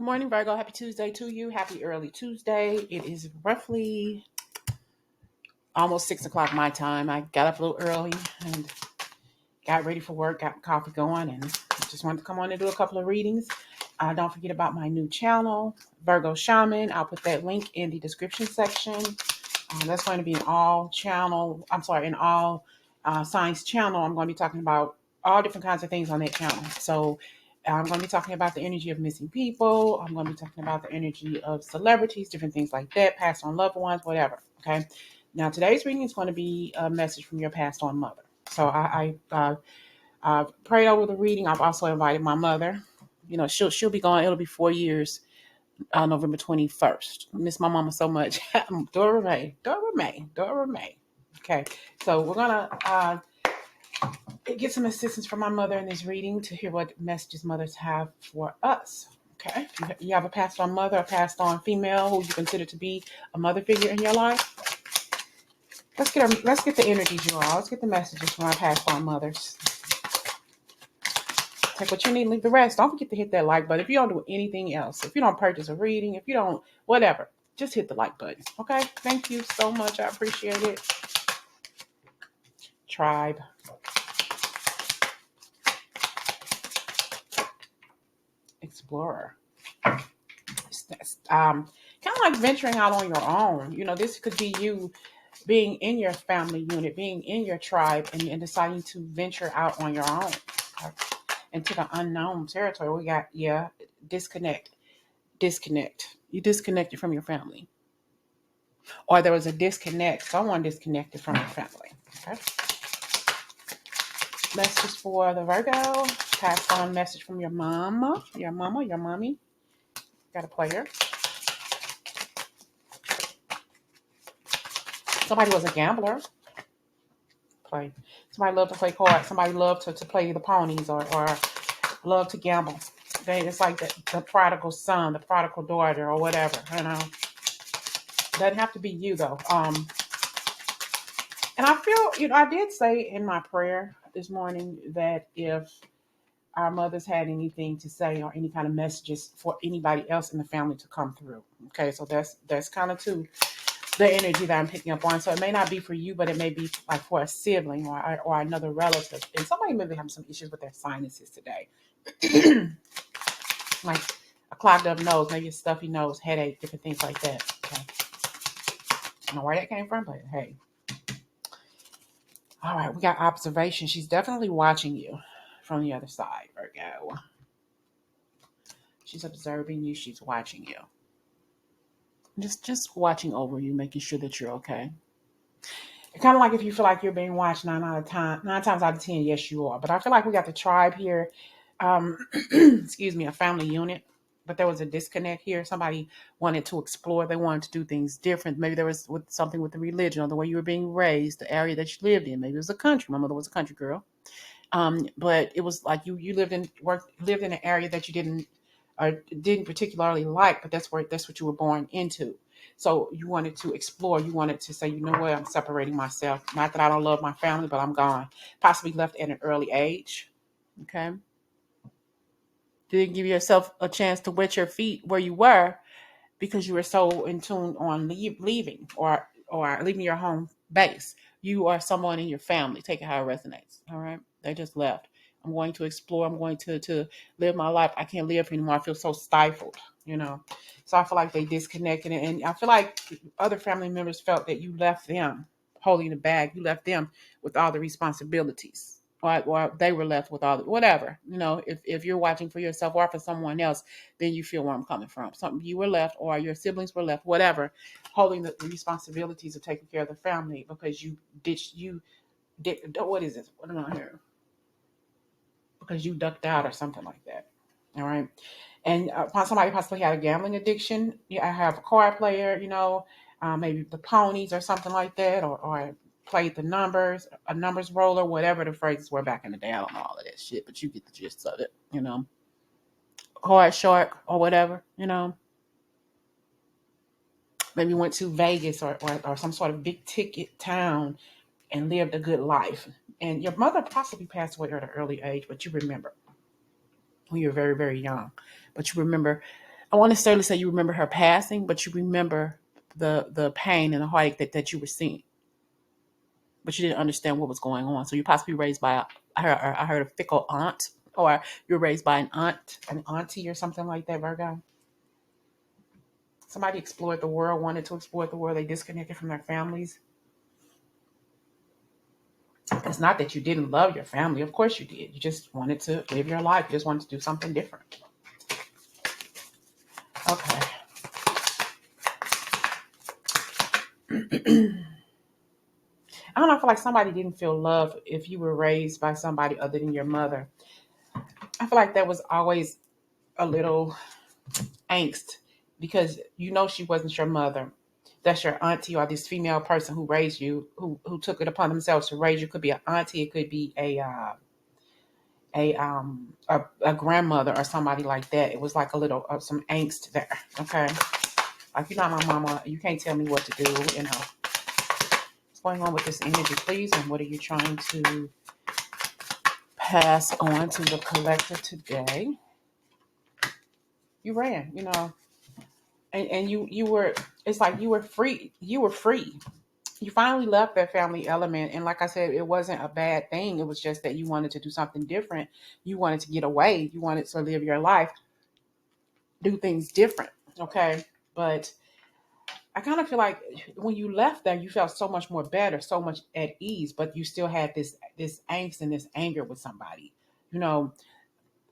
Good morning, Virgo. Happy Tuesday to you. Happy early Tuesday. It is roughly almost 6 o'clock my time. I got up a little early and got ready for work, got coffee going, and just wanted to come on and do a couple of readings. Don't forget about my new channel, Virgo Shaman. I'll put that link in the description section. That's going to be an all science channel. I'm going to be talking about all different kinds of things on that channel. So I'm going to be talking about the energy of missing people. I'm going to be talking about the energy of celebrities, different things like that, passed on loved ones, whatever. Okay. Now today's reading is going to be a message from your passed on mother. So I prayed over the reading. I've also invited my mother. You know, she'll be gone. It'll be 4 years. November 21st. I miss my mama so much. Dora May. Okay, so we're gonna get some assistance from my mother in this reading to hear what messages mothers have for us. Okay, you have a passed on mother, a passed on female who you consider to be a mother figure in your life. Let's get the energies, you all. Let's get the messages from our passed on mothers. Take what you need, leave the rest. Don't forget to hit that like button. If you don't do anything else, if you don't purchase a reading, if you don't, whatever, just hit the like button. Okay? Thank you so much. I appreciate it. Tribe. Explorer. Kind of like venturing out on your own. You know, this could be you being in your family unit, being in your tribe, and deciding to venture out on your own. Okay? Into the unknown territory. We got, disconnect. You disconnected from your family. Or there was a disconnect. Someone disconnected from your family. Okay. Message for the Virgo. Pass on message from your mama, your mommy. Got a player. Somebody was a gambler. Somebody loved to play cards. Somebody loved to play the ponies or loved to gamble. It's like the prodigal son, the prodigal daughter, or whatever. You know, doesn't have to be you though. And I feel, I did say in my prayer this morning that if our mothers had anything to say or any kind of messages for anybody else in the family to come through. Okay, so that's kind of too the energy that I'm picking up on. So it may not be for you, but it may be like for a sibling or another relative. And somebody may be having some issues with their sinuses today. Like a clogged up nose, maybe a stuffy nose, headache, different things like that. Okay. I don't know where that came from, but hey. All right, we got observation. She's definitely watching you from the other side, Virgo. She's observing you. She's watching you. Just watching over you, making sure that you're okay. Kind of like if you feel like you're being watched 9 times out of 10, yes, you are. But I feel like we got the tribe here. Excuse me, a family unit. But there was a disconnect here. Somebody wanted to explore. They wanted to do things different. Maybe there was something with the religion or the way you were being raised, the area that you lived in. Maybe it was a country. My mother was a country girl. But it was like you lived in an area that you didn't particularly like, but that's what you were born into. So you wanted to explore. You wanted to say, you know what, I'm separating myself. Not that I don't love my family, but I'm gone. Possibly left at an early age. Okay. Didn't give yourself a chance to wet your feet where you were because you were so in tune on leaving or leaving your home base. You are someone in your family. Take it how it resonates. All right. They just left. I'm going to explore. I'm going to live my life. I can't live anymore. I feel so stifled, So I feel like they disconnected. And I feel like other family members felt that you left them holding the bag. You left them with all the responsibilities. Or they were left with all the whatever. If you're watching for yourself or for someone else, then you feel where I'm coming from. Something you were left or your siblings were left, whatever, holding the responsibilities of taking care of the family because you did what is this? What am I here? Because you ducked out or something like that. All right. And somebody possibly had a gambling addiction. I have a card player, maybe the ponies or something like that, or played the numbers, a numbers roller, whatever the phrases were back in the day. I don't know all of that shit, but you get the gist of it, Card shark or whatever, Maybe went to Vegas or some sort of big ticket town and lived a good life. And your mother possibly passed away at an early age, but you remember when you were very, very young. But you remember I want to necessarily say you remember her passing, but you remember the pain and the heartache that you were seeing, but you didn't understand what was going on. So you possibly raised by I heard a fickle aunt, or you're raised by an auntie or something like that, Virgo. Somebody explored the world, wanted to explore the world. They disconnected from their families. It's not that you didn't love your family. Of course you did. You just wanted to live your life. You just wanted to do something different. Okay. I don't know. I feel like somebody didn't feel love if you were raised by somebody other than your mother. I feel like that was always a little angst because you know she wasn't your mother. That's your auntie or this female person who raised you, who took it upon themselves to raise you. It could be an auntie, it could be a grandmother or somebody like that. It was like a little some angst there. Okay, like you're not my mama. You can't tell me what to do. You know what's going on with this energy, please, and what are you trying to pass on to the collective today? You ran, you know, and you were. It's like you were free. You were free. You finally left that family element, and like I said, it wasn't a bad thing. It was just that you wanted to do something different. You wanted to get away. You wanted to live your life, do things different. Okay, but I kind of feel like when you left there, you felt so much more better, so much at ease, but you still had this angst and this anger with somebody. You know,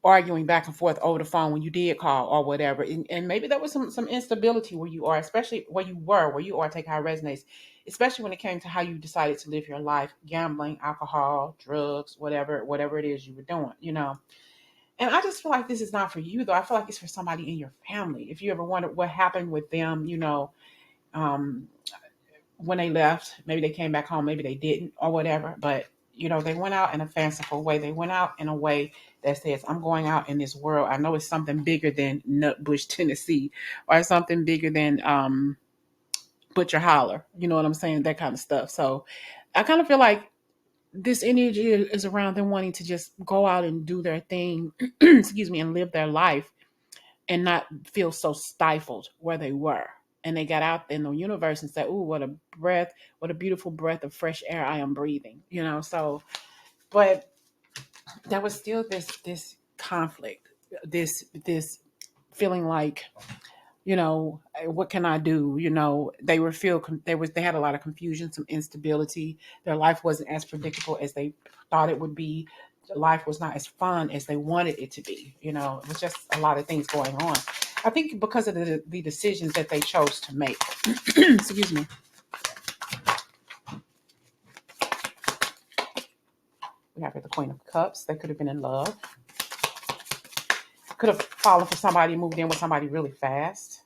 arguing back and forth over the phone when you did call or whatever. And maybe there was some instability where you are, especially where you are, take how it resonates, especially when it came to how you decided to live your life, gambling, alcohol, drugs, whatever it is you were doing, you know. And I just feel like this is not for you though. I feel like it's for somebody in your family. If you ever wondered what happened with them, you know, um, when they left, maybe they came back home, maybe they didn't or whatever, but you know, they went out in a fanciful way. They went out in a way that says, I'm going out in this world. I know it's something bigger than Nutbush, Tennessee, or something bigger than Butcher Holler. You know what I'm saying? That kind of stuff. So I kind of feel like this energy is around them wanting to just go out and do their thing, excuse me, and live their life and not feel so stifled where they were. And they got out in the universe and said, "Ooh, what a breath, what a beautiful breath of fresh air I am breathing." You know, so but there was still this conflict, this feeling like, you know, what can I do? You know, they had a lot of confusion, some instability. Their life wasn't as predictable as they thought it would be. Life was not as fun as they wanted it to be. You know, it was just a lot of things going on. I think because of the decisions that they chose to make. Excuse me. We have here the Queen of Cups. They could have been in love. Could have fallen for somebody, moved in with somebody really fast.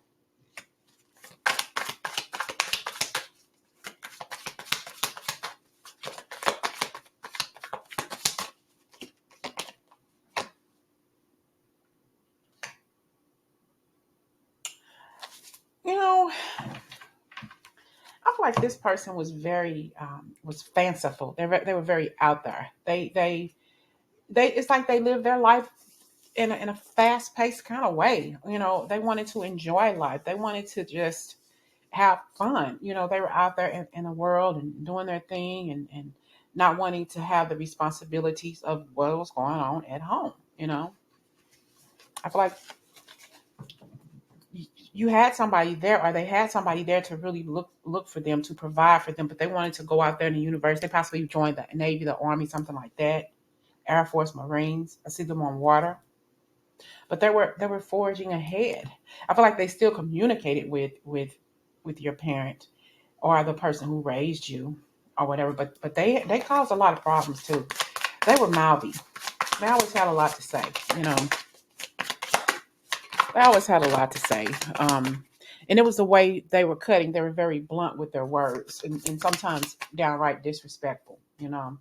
You know, I feel like this person was very was fanciful. They were very out there. They it's like they lived their life in a fast paced kind of way. You know, they wanted to enjoy life. They wanted to just have fun. You know, they were out there in the world and doing their thing and not wanting to have the responsibilities of what was going on at home. You know, I feel like you had somebody there, or they had somebody there to really look for them, to provide for them, but they wanted to go out there in the universe. They possibly joined the Navy, the Army, something like that, Air Force, Marines. I see them on water, but they were forging ahead. I feel like they still communicated with your parent or the person who raised you or whatever, but they caused a lot of problems too. They were mouthy. They always had a lot to say, you know. They always had a lot to say. And it was the way they were cutting. They were very blunt with their words and sometimes downright disrespectful, you know,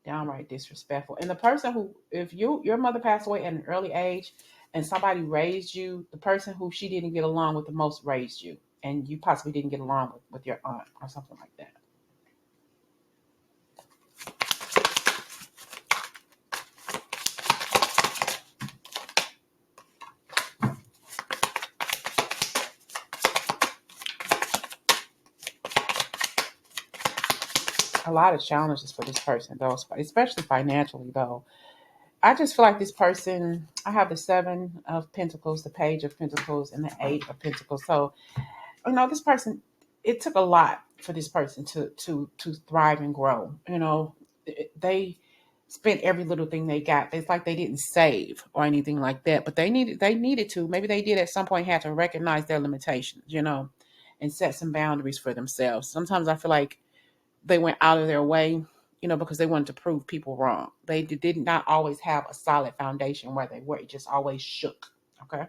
downright disrespectful. And the person who, if your mother passed away at an early age and somebody raised you, the person who she didn't get along with the most raised you. And you possibly didn't get along with your aunt or something like that. a lot of challenges for this person, though, especially financially, though. I just feel like this person, I have the Seven of Pentacles, the Page of Pentacles, and the Eight of Pentacles. So, this person, it took a lot for this person to thrive and grow. They spent every little thing they got. It's like they didn't save or anything like that, but they needed to. Maybe they did at some point had to recognize their limitations, and set some boundaries for themselves. Sometimes I feel like they went out of their way, because they wanted to prove people wrong. They did not always have a solid foundation where they were. It just always shook. Okay.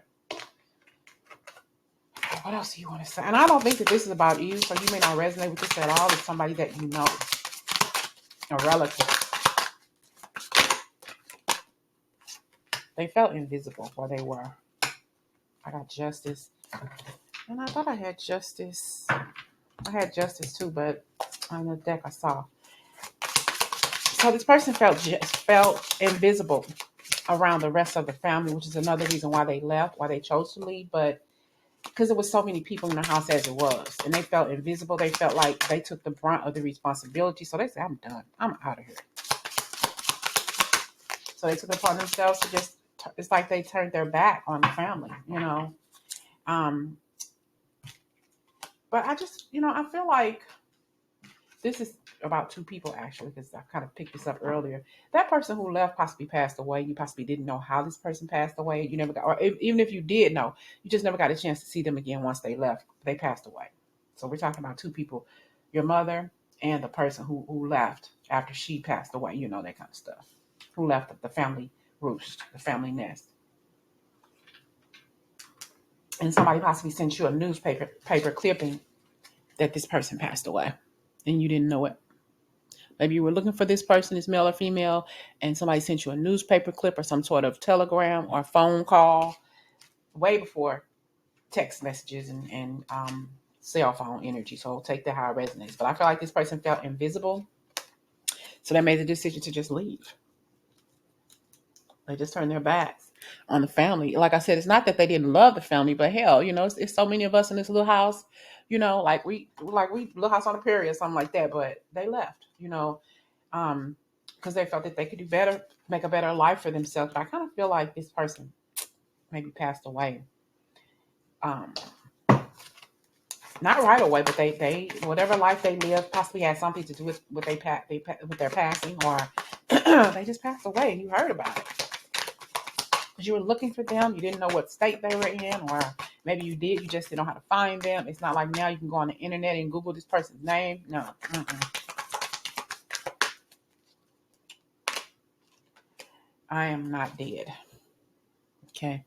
What else do you want to say? And I don't think that this is about you, so you may not resonate with this at all. It's somebody that you know, a relative. They felt invisible where they were. I got Justice. And I thought I had Justice. I had Justice too, but on the deck I saw. So this person felt invisible around the rest of the family, which is another reason why they left, why they chose to leave. But because there was so many people in the house as it was, and they felt invisible, they felt like they took the brunt of the responsibility. So they said, "I'm done. I'm out of here." So they took it upon themselves to just. It's like they turned their back on the family, But I just, I feel like this is about two people, actually, because I kind of picked this up earlier. That person who left possibly passed away. You possibly didn't know how this person passed away. You never got, or even if you did know, you just never got a chance to see them again once they left. They passed away. So we're talking about two people, your mother and the person who left after she passed away, that kind of stuff. Who left the family roost, the family nest. And somebody possibly sent you a newspaper clipping that this person passed away and you didn't know it. Maybe you were looking for this person, is male or female, and somebody sent you a newspaper clip or some sort of telegram or phone call way before text messages and cell phone energy. So take that how it resonates. But I feel like this person felt invisible. So they made the decision to just leave. They just turned their backs on the family. Like I said, it's not that they didn't love the family, but hell, it's so many of us in this little house, like we little house on the prairie or something like that. But they left, because they felt that they could do better, make a better life for themselves. But I kind of feel like this person maybe passed away. Not right away, but they whatever life they lived possibly had something to do with what with their passing, or they just passed away and you heard about it. Because you were looking for them, you didn't know what state they were in, or maybe you did, you just didn't know how to find them. It's not like now you can go on the internet and Google this person's name. No. I am not dead. Okay.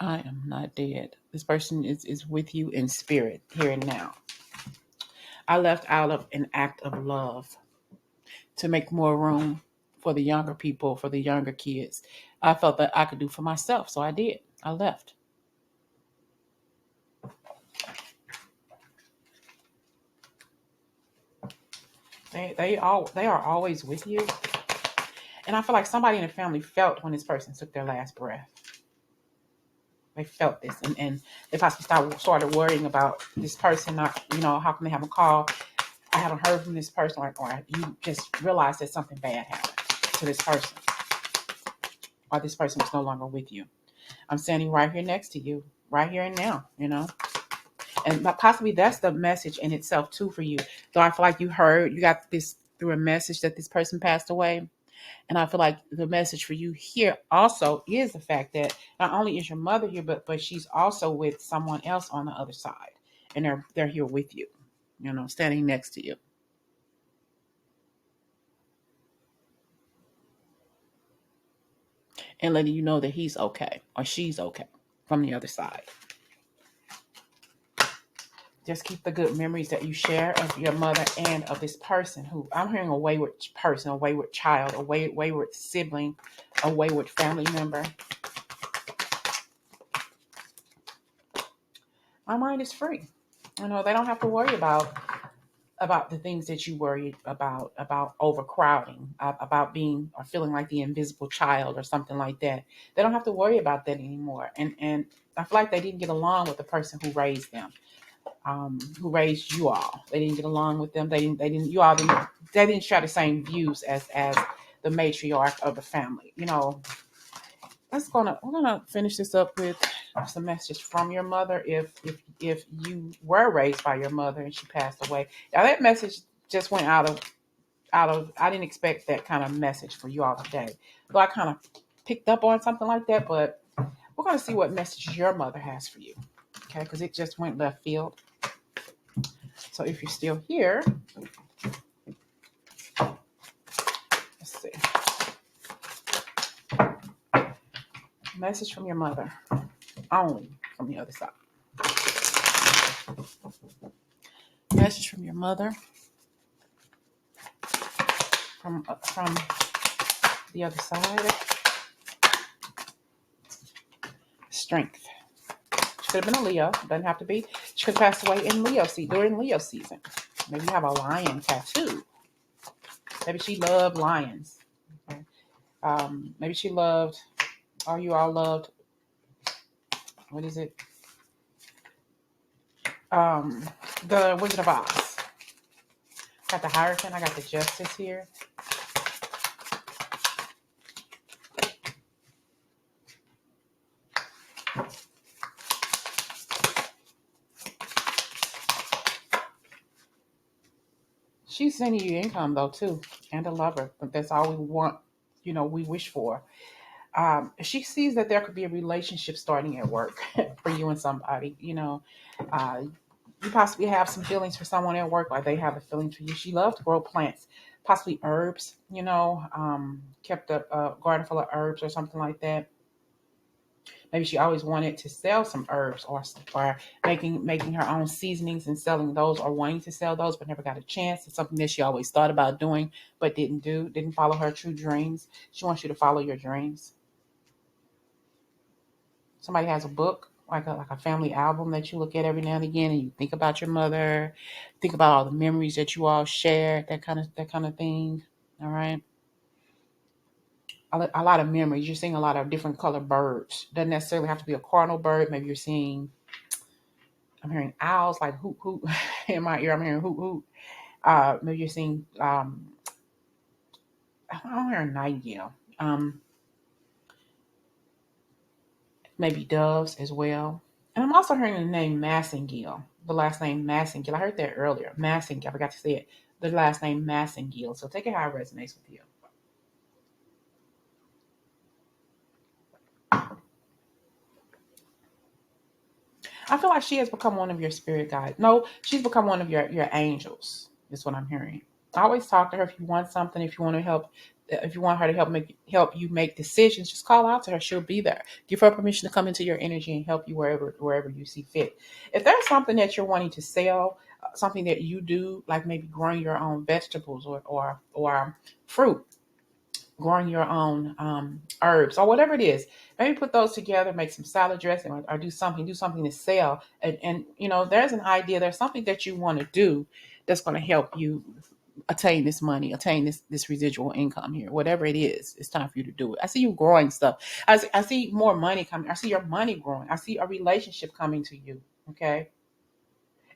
I am not dead. This person is with you in spirit here and now. I left out of an act of love to make more room for the younger people, for the younger kids. I felt that I could do for myself, so I did. I left. They are always with you. And I feel like somebody in the family felt when this person took their last breath. They felt this, and they possibly started worrying about this person. Not, how can they have a call? I haven't heard from this person, or you just realize that something bad happened to this person, or this person is no longer with you. I'm standing right here next to you, right here and now, and possibly that's the message in itself too for you. Though I feel like you got this through a message that this person passed away. And I feel like the message for you here also is the fact that not only is your mother here, but she's also with someone else on the other side. And they're here with you, standing next to you. And letting you know that he's okay or she's okay from the other side. Just keep the good memories that you share of your mother and of this person who I'm hearing a wayward person, a wayward child, a wayward sibling, a wayward family member. My mind is free. They don't have to worry about the things that you worry about overcrowding, about being or feeling like the invisible child or something like that. They don't have to worry about that anymore. And I feel like they didn't get along with the person who raised them. who raised you all. They didn't get along with them. They didn't share the same views as the matriarch of the family. We're gonna finish this up with some message from your mother. If you were raised by your mother and she passed away, now that message just went out of. I didn't expect that kind of message for you all today. So I kind of picked up on something like that, but we're gonna see what message your mother has for you. Okay, because it just went left field. So if you're still here, let's see. Message from your mother. Only from the other side. Message from your mother. From the other side. Strength. She could have been a Leo. Doesn't have to be. She could have passed away in during Leo season. Maybe you have a lion tattoo. Maybe she loved lions. Okay. Maybe she loved, or you all loved, what is it? The Wizard of Oz. Got the Hierophant. I got the Justice here. She's sending you income though too, and a lover. But that's all we want. We wish for. She sees that there could be a relationship starting at work for you and somebody. You possibly have some feelings for someone at work, like they have a feeling for you. She loves to grow plants, possibly herbs. Kept a garden full of herbs or something like that. Maybe she always wanted to sell some herbs, or making her own seasonings and selling those, or wanting to sell those but never got a chance. It's something that she always thought about doing but didn't follow her true dreams. She wants you to follow your dreams. Somebody has a book, like a family album that you look at every now and again, and you think about your mother, think about all the memories that you all shared, that kind of thing. All right. A lot of memories. You're seeing a lot of different color birds. Doesn't necessarily have to be a cardinal bird. Maybe I'm hearing owls, like hoot hoot in my ear. I'm hearing hoot hoot. Maybe you're seeing I'm hearing nightingale. Maybe doves as well. And I'm also hearing the name Massengale. The last name Massengale. I heard that earlier. Massengale. I forgot to say it. The last name Massengale. So take it how it resonates with you. I feel like she has become one of your spirit guides. No, she's become one of your angels. Is what I'm hearing. I always talk to her if you want something, if you want to help, if you want her to help you make decisions, just call out to her. She'll be there. Give her permission to come into your energy and help you wherever you see fit. If there's something that you're wanting to sell, something that you do, like maybe growing your own vegetables or fruit, growing your own herbs or whatever it is, maybe put those together, make some salad dressing, or do something to sell. And there's an idea, there's something that you want to do that's going to help you attain this money, attain this residual income here, whatever it is. It's time for you to do it. I see you growing stuff. I see more money coming. I see your money growing. I see a relationship coming to you. Okay.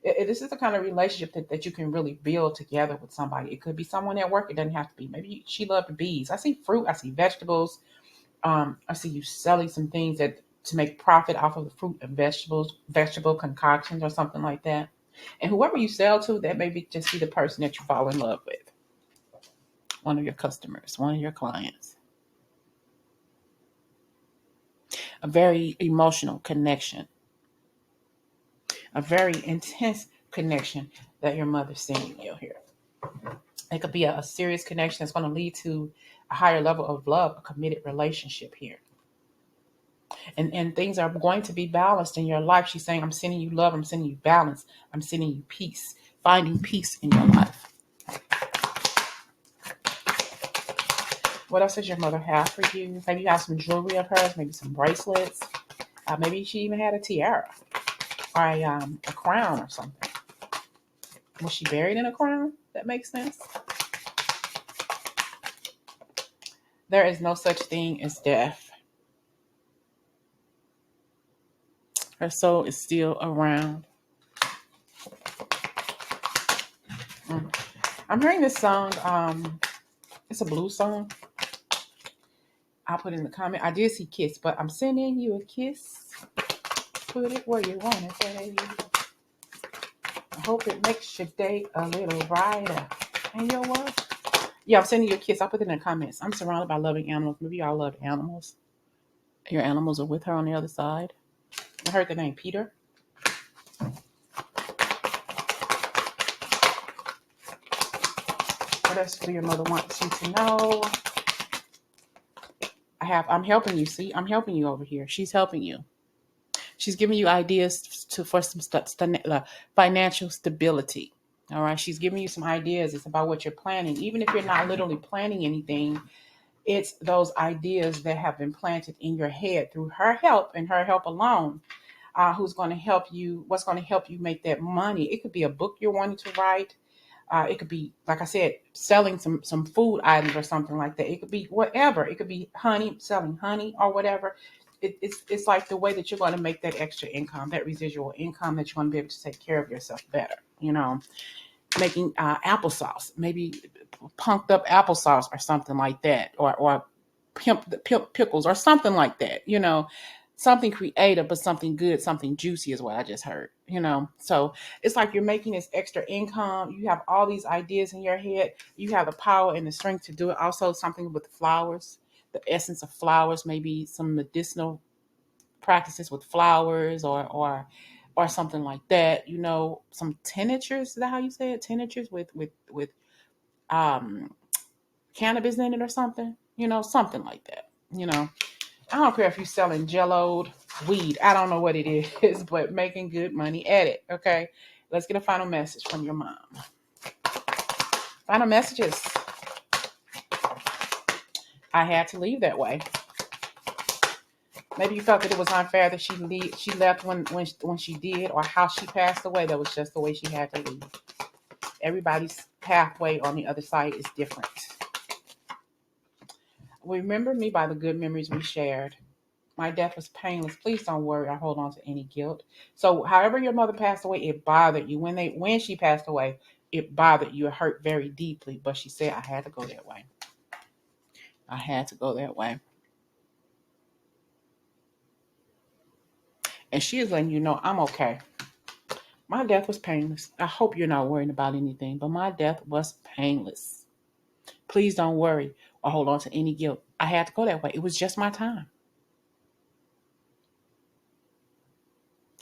This is the kind of relationship that you can really build together with somebody. It could be someone at work. It doesn't have to be. Maybe she loved bees. I see fruit. I see vegetables. I see you selling some things to make profit off of the fruit and vegetable concoctions or something like that. And whoever you sell to, that may be just be the person that you fall in love with. One of your customers, one of your clients. A very emotional connection. A very intense connection that your mother's seeing you here. It could be a serious connection that's going to lead to a higher level of love, a committed relationship here. And things are going to be balanced in your life. She's saying, I'm sending you love, I'm sending you balance, I'm sending you peace, finding peace in your life. What else does your mother have for you? Maybe you have some jewelry of hers, maybe some bracelets. Maybe she even had a tiara or a crown or something. Was she buried in a crown? That makes sense. There is no such thing as death. Her soul is still around. I'm hearing this song. It's a blues song. I'll put it in the comment. I did see Kiss, but I'm sending you a kiss. Put it where you want it, baby. I hope it makes your day a little brighter. And your what? Yeah, I'm sending you a kiss. I'll put it in the comments. I'm surrounded by loving animals. Maybe y'all love animals. Your animals are with her on the other side. I heard the name Peter. What else do your mother wants you to know? I'm helping you. See, I'm helping you over here. She's helping you. She's giving you ideas for some financial stability. All right. She's giving you some ideas. It's about what you're planning. Even if you're not literally planning anything, it's those ideas that have been planted in your head through her help and her help alone. Who's going to help you? What's going to help you make that money? It could be a book you're wanting to write. It could be, like I said, selling some food items or something like that. It could be whatever. It could be honey, selling honey or whatever. It's like the way that you're going to make that extra income, that residual income that you're going to be able to take care of yourself better. Making applesauce, maybe punked up applesauce or something like that, or pimp pickles or something like that. Something creative, but something good, something juicy is what I just heard. So it's like you're making this extra income. You have all these ideas in your head. You have the power and the strength to do it. Also, something with flowers, the essence of flowers, maybe some medicinal practices with flowers or something like that. Some tinctures. Is that how you say it? Tinctures with um cannabis in it or something. Something like that. I don't care if you're selling jelloed weed. I don't know what it is, but making good money at it. Okay. Let's get a final message from your mom. Final messages. I had to leave that way. Maybe you felt that it was unfair that she left when she did, or how she passed away. That was just the way she had to leave. Everybody's pathway on the other side is different. Remember me by the good memories we shared. My death was painless. Please don't worry or hold on to any guilt. So, however your mother passed away, it bothered you. When she passed away, it bothered you. It hurt very deeply. But she said, I had to go that way. I had to go that way. And she is letting you know, I'm okay. My death was painless. I hope you're not worrying about anything, but my death was painless. Please don't worry or hold on to any guilt. I had to go that way. It was just my time.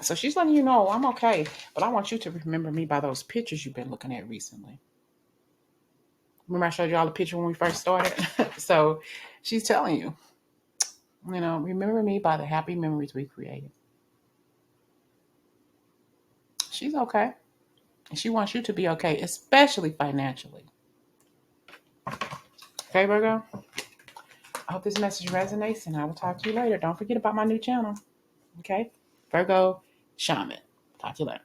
So she's letting you know I'm okay, but I want you to remember me by those pictures you've been looking at recently. Remember I showed you all the picture when we first started? So she's telling you, remember me by the happy memories we created. She's okay. And she wants you to be okay, especially financially. Okay, Virgo? I hope this message resonates, and I will talk to you later. Don't forget about my new channel. Okay? Virgo Shaman. Talk to you later.